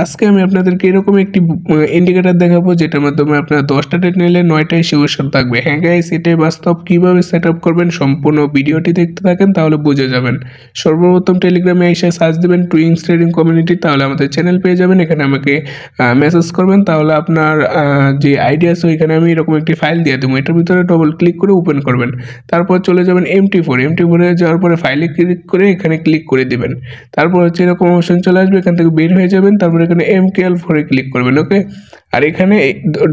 আজকে আমি আপনাদেরকে এরকম একটি ইন্ডিকেটর দেখাবো যেটার মাধ্যমে আপনারা 10টা ট্রেড নিলে 9টাই শিওর থাকবে। হ্যাঁ গাইস, এটাই বাস্তব। কিভাবে সেট আপ করবেন সম্পূর্ণ ভিডিওটি দেখতে থাকেন, তাহলে বুঝে যাবেন। সর্বপ্রথম টেলিগ্রামে এসে সার্চ দিবেন টুইংস ট্রেডিং কমিউনিটি, তাহলে আমাদের চ্যানেল পেয়ে যাবেন। এখানে আমাকে মেসেজ করবেন, তাহলে আপনার যে আইডিয়া আছে ওইখানে আমি এরকম একটি ফাইল দিয়ে দেবো। এটার ভিতরে ডবল ক্লিক করে ওপেন করবেন। তারপর চলে যাবেন MT4 যাওয়ার পরে ফাইলে ক্লিক করে এখানে ক্লিক করে দিবেন। তারপর হচ্ছে এরকম অপশন চলে আসবে, এখান থেকে বের হয়ে যাবেন। তারপর এখানে MKL4 ক্লিক করবেন, ওকে। আর এখানে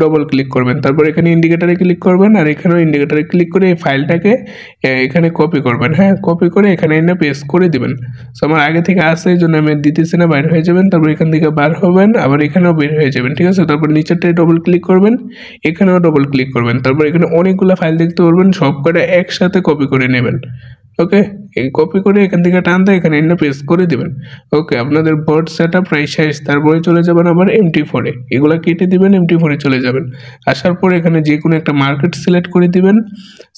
ডবল ক্লিক করবেন। তারপর এখানে ইন্ডিকেটরে ক্লিক করবেন, আর এখানেও ইন্ডিকেটরে ক্লিক করে এই ফাইলটাকে এখানে কপি করবেন। হ্যাঁ, কপি করে এখানে এনে পেস্ট করে দিবেন। সো আমার আগে থেকে আসে এই জন্য আমি দিতেছি না, বাইরে হয়ে যাবেন। তারপর এখান থেকে বার হবেন, আবার এখানেও বের হয়ে যাবেন, ঠিক আছে। তারপর নিচেরটায় ডবল ক্লিক করবেন, এখানেও ডবল ক্লিক করবেন। তারপর এখানে অনেকগুলো ফাইল দেখতে পারবেন, সব কটা একসাথে কপি করে নেবেন, ওকে। এই কপি করে এখান থেকে টানতে এখানে এনে পেস্ট করে দিবেন, ওকে। আপনাদের বট সেট আপ প্রায় শেষ। তারপরে চলে যাবেন আবার MT4 এগুলো কেটে দিবেন, MT4 চলে যাবেন। আসার পর এখানে যে কোনো একটা মার্কেট সিলেক্ট করে দিবেন।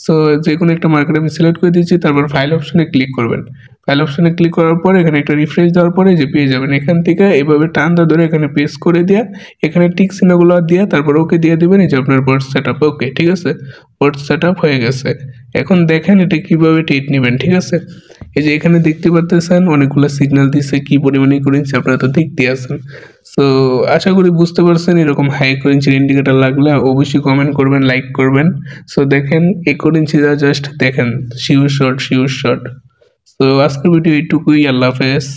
সো যে কোনো একটা মার্কেট আমি সিলেক্ট করে দিচ্ছি। তারপর ফাইল অপশনে ক্লিক করবেন। ফাইল অপশনে ক্লিক করার পর এখানে একটা রিফ্রেশ দেওয়ার পরে যে পেয়ে যাবেন। এখান থেকে এভাবে টানটা ধরে এখানে পেস্ট করে দেওয়া, এখানে টিক চিহ্নগুলো দিয়ে তারপর ওকে দিয়ে দিবেন। এই যে আপনার বট সেট আপ, ওকে, ঠিক আছে। বট সেট আপ হয়ে গেছে। এখন দেখেন এটা কিভাবে ট্রেড নেবেন, ঠিক আছে। এই যে এখানে দেখতে পাচ্ছেন অনেকগুলো সিগন্যাল দিচ্ছে, কি পরিমাণে করেছে আপনারা তো দেখতে আছেন। সো আশা করি বুঝতে পারছেন। এরকম হাই করেন্সির ইন্ডিকেটর লাগলে অবশ্যই কমেন্ট করবেন, লাইক করবেন। সো দেখেন এই করেন্সিটা জাস্ট দেখেন, শিওর শর্ট। সো আজকের ভিডিও এইটুকুই। আল্লাহ হাফেজ।